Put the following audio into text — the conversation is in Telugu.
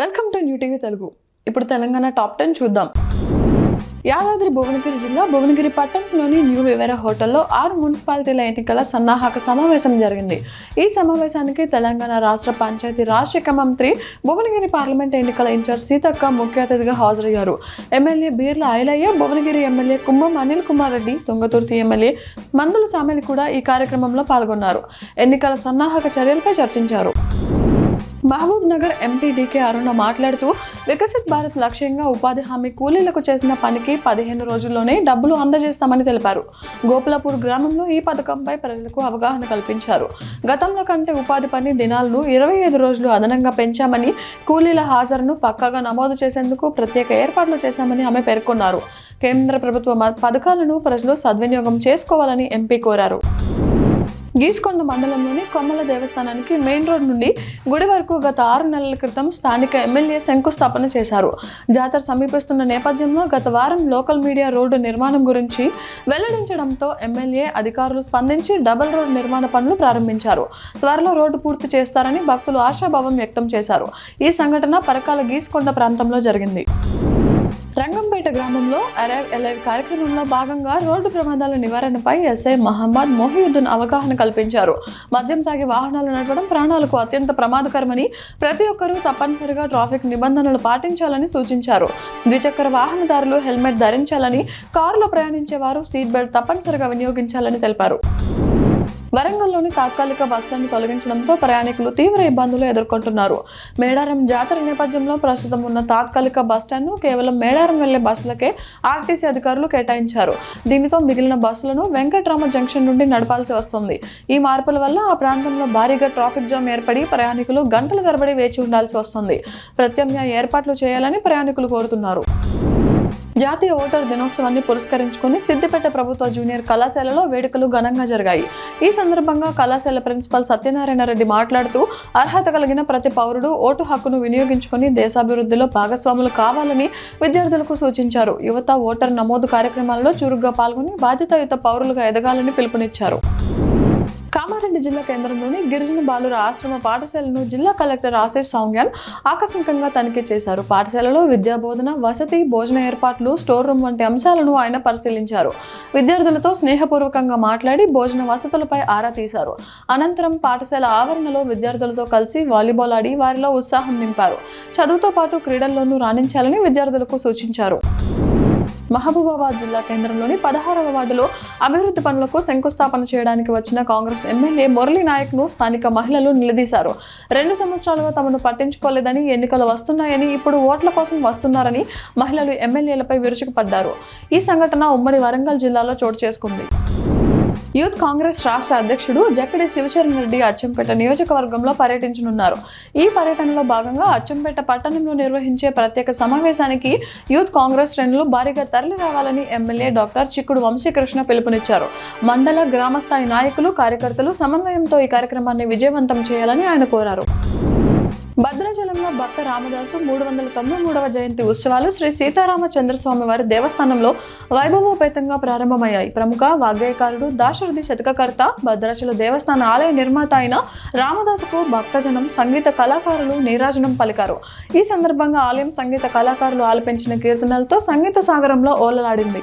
Welcome to new TV Telugu. ఇప్పుడు తెలంగాణ టాప్ 10 చూద్దాం. యాదాద్రి భువనగిరి జిల్లా భువనగిరి పట్టణంలోని న్యూ వివేరా హోటల్లో 6 మున్సిపాలిటీల ఎన్నికల సన్నాహక సమావేశం జరిగింది. ఈ సమావేశానికి తెలంగాణ రాష్ట్ర పంచాయతీ రాజ్ శాఖ మంత్రి, భువనగిరి పార్లమెంట్ ఎన్నికల ఇన్ఛార్జ్ సీతక్క ముఖ్య అతిథిగా హాజరయ్యారు. ఎమ్మెల్యే బీర్ల ఐలయ్య, భువనగిరి ఎమ్మెల్యే కుంభం అనిల్ కుమార్ రెడ్డి, తుంగతుర్తి ఎమ్మెల్యే మందుల సామెలి కూడా ఈ కార్యక్రమంలో పాల్గొన్నారు. ఎన్నికల సన్నాహక చర్యలపై చర్చించారు. మహబూబ్ నగర్ ఎంపీ డీకే అరుణ మాట్లాడుతూ, వికసిత్ భారత్ లక్ష్యంగా ఉపాధి హామీ కూలీలకు చేసిన పనికి 15 రోజుల్లోనే డబ్బులు అందజేస్తామని తెలిపారు. గోపులపూర్ గ్రామంలో ఈ పథకంపై ప్రజలకు అవగాహన కల్పించారు. గతంలో కంటే ఉపాధి పని దినాలను 25 రోజులు అదనంగా పెంచామని, కూలీల హాజరును పక్కాగా నమోదు చేసేందుకు ప్రత్యేక ఏర్పాట్లు చేశామని ఆమె పేర్కొన్నారు. కేంద్ర ప్రభుత్వ పథకాలను ప్రజలు సద్వినియోగం చేసుకోవాలని ఎంపీ కోరారు. గీసుకొండ మండలంలోని కొమ్మల దేవస్థానానికి మెయిన్ రోడ్ నుండి గుడి వరకు గత 6 నెలల క్రితం స్థానిక ఎమ్మెల్యే శంకుస్థాపన చేశారు. జాతర సమీపిస్తున్న నేపథ్యంలో గత వారం లోకల్ మీడియా రోడ్డు నిర్మాణం గురించి వెల్లడించడంతో ఎమ్మెల్యే అధికారులు స్పందించి డబుల్ రోడ్ నిర్మాణ పనులు ప్రారంభించారు. త్వరలో రోడ్డు పూర్తి చేస్తారని భక్తులు ఆశాభావం వ్యక్తం చేశారు. ఈ సంఘటన పరకాల గీసుకొండ ప్రాంతంలో జరిగింది. రంగంపేట గ్రామంలో అరైవ్ ఎలైవ్ కార్యక్రమంలో భాగంగా రోడ్డు ప్రమాదాల నివారణపై ఎస్ఐ మహమ్మద్ మొహియుద్దీన్ అవగాహన కల్పించారు. మద్యం తాగి వాహనాలు నడపడం ప్రాణాలకు అత్యంత ప్రమాదకరమని, ప్రతి ఒక్కరూ తప్పనిసరిగా ట్రాఫిక్ నిబంధనలు పాటించాలని సూచించారు. ద్విచక్ర వాహనదారులు హెల్మెట్ ధరించాలని, కారులో ప్రయాణించే వారు సీట్ బెల్ట్ తప్పనిసరిగా వినియోగించాలని తెలిపారు. వరంగల్లోని తాత్కాలిక బస్టాండ్ తొలగించడంతో ప్రయాణికులు తీవ్ర ఇబ్బందులు ఎదుర్కొంటున్నారు. మేడారం జాతర నేపథ్యంలో ప్రస్తుతం ఉన్న తాత్కాలిక బస్టాండ్ను కేవలం మేడారం వెళ్లే బస్సులకే ఆర్టీసీ అధికారులు కేటాయించారు. దీనితో మిగిలిన బస్సులను వెంకట్రామ జంక్షన్ నుండి నడపాల్సి వస్తుంది. ఈ మార్పుల వల్ల ఆ ప్రాంతంలో భారీగా ట్రాఫిక్ జామ్ ఏర్పడి ప్రయాణికులు గంటల తరబడి వేచి ఉండాల్సి వస్తుంది. ప్రత్యామ్నాయ ఏర్పాట్లు చేయాలని ప్రయాణికులు కోరుతున్నారు. జాతీయ ఓటర్ దినోత్సవాన్ని పురస్కరించుకుని సిద్దిపేట ప్రభుత్వ జూనియర్ కళాశాలలో వేడుకలు ఘనంగా జరిగాయి. ఈ సందర్భంగా కళాశాల ప్రిన్సిపల్ సత్యనారాయణ రెడ్డి మాట్లాడుతూ, అర్హత కలిగిన ప్రతి పౌరుడు ఓటు హక్కును వినియోగించుకుని దేశాభివృద్ధిలో భాగస్వాములు కావాలని విద్యార్థులకు సూచించారు. యువత ఓటర్ నమోదు కార్యక్రమాలలో చురుగ్గా పాల్గొని బాధ్యతాయుత పౌరులుగా ఎదగాలని పిలుపునిచ్చారు. కామారెడ్డి జిల్లా కేంద్రంలోని గిరిజన బాలుర ఆశ్రమ పాఠశాలను జిల్లా కలెక్టర్ ఆశీష్ సౌంగ్యాన్ ఆకస్మికంగా తనిఖీ చేశారు. పాఠశాలలో విద్యా బోధన, వసతి, భోజన ఏర్పాట్లు, స్టోర్ రూమ్ వంటి అంశాలను ఆయన పరిశీలించారు. విద్యార్థులతో స్నేహపూర్వకంగా మాట్లాడి భోజన వసతులపై ఆరా తీశారు. అనంతరం పాఠశాల ఆవరణలో విద్యార్థులతో కలిసి వాలీబాల్ ఆడి వారిలో ఉత్సాహం నింపారు. చదువుతో పాటు క్రీడల్లోనూ రాణించాలని విద్యార్థులకు సూచించారు. మహబూబాబాద్ జిల్లా కేంద్రంలోని 16వ వార్డులో అభివృద్ధి పనులకు శంకుస్థాపన చేయడానికి వచ్చిన కాంగ్రెస్ ఎమ్మెల్యే మురళీ నాయక్ను స్థానిక మహిళలు నిలదీశారు. 2 సంవత్సరాలుగా తమను పట్టించుకోలేదని, ఎన్నికలు వస్తున్నాయని, ఇప్పుడు ఓట్ల కోసం వస్తున్నారని మహిళలు ఎమ్మెల్యేలపై విరుచుకుపడ్డారు. ఈ సంఘటన ఉమ్మడి వరంగల్ జిల్లాలో చోటు చేసుకుంది. యూత్ కాంగ్రెస్ రాష్ట్ర అధ్యక్షుడు జక్కడి శివచరణ్ రెడ్డి అచ్చంపేట నియోజకవర్గంలో పర్యటించనున్నారు. ఈ పర్యటనలో భాగంగా అచ్చంపేట పట్టణంలో నిర్వహించే ప్రత్యేక సమావేశానికి యూత్ కాంగ్రెస్ శ్రేణులు భారీగా తరలి రావాలని ఎమ్మెల్యే డాక్టర్ చిక్కుడు వంశీకృష్ణ పిలుపునిచ్చారు. మండల, గ్రామ స్థాయి నాయకులు, కార్యకర్తలు సమన్వయంతో ఈ కార్యక్రమాన్ని విజయవంతం చేయాలని ఆయన కోరారు. భద్రాచలంలో భక్త రామదాసు 393వ జయంతి ఉత్సవాలు శ్రీ సీతారామచంద్రస్వామి వారి దేవస్థానంలో వైభవోపేతంగా ప్రారంభమయ్యాయి. ప్రముఖ వాగ్గేయకారుడు, దాశరథి శతకకర్త, భద్రాచల దేవస్థాన ఆలయ నిర్మాత అయిన రామదాసుకు భక్తజనం, సంగీత కళాకారులు నీరాజనం పలికారు. ఈ సందర్భంగా ఆలయం సంగీత కళాకారులు ఆలపించిన కీర్తనలతో సంగీత సాగరంలో ఓలలాడింది.